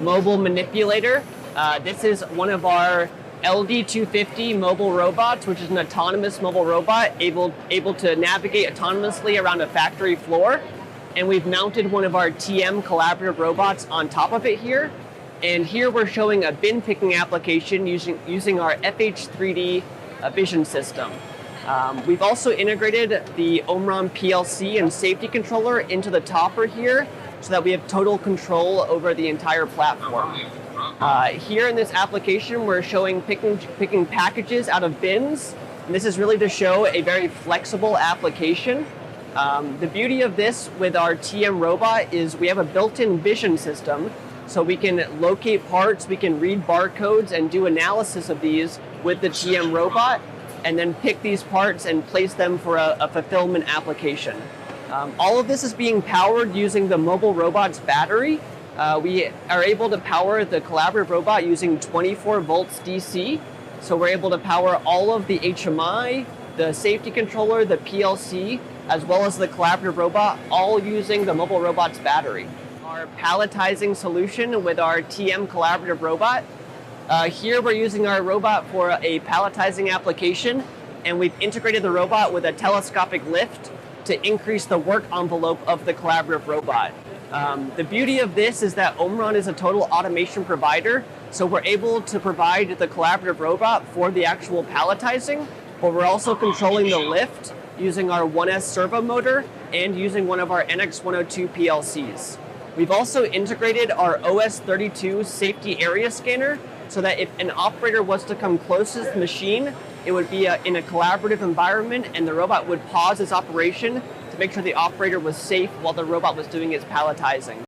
mobile manipulator. This is one of our LD250 mobile robots, which is an autonomous mobile robot able to navigate autonomously around a factory floor. And we've mounted one of our TM collaborative robots on top of it here. And here we're showing a bin picking application using our FH3D vision system. We've also integrated the Omron PLC and safety controller into the topper here so that we have total control over the entire platform. Here in this application, we're showing picking packages out of bins. And this is really to show a very flexible application. The beauty of this with our TM robot is we have a built-in vision system, so we can locate parts, we can read barcodes and do analysis of these with the TM robot, and then pick these parts and place them for a fulfillment application. All of this is being powered using the mobile robot's battery. We are able to power the collaborative robot using 24 volts DC. So we're able to power all of the HMI, the safety controller, the PLC, as well as the collaborative robot, all using the mobile robot's battery. Our palletizing solution with our TM collaborative robot. Here we're using our robot for a palletizing application, and we've integrated the robot with a telescopic lift to increase the work envelope of the collaborative robot. The beauty of this is that Omron is a total automation provider, so we're able to provide the collaborative robot for the actual palletizing, but we're also controlling the lift using our 1S servo motor and using one of our NX102 PLCs. We've also integrated our OS32 safety area scanner so that if an operator was to come closest to the machine, it would be in a collaborative environment and the robot would pause its operation to make sure the operator was safe while the robot was doing its palletizing.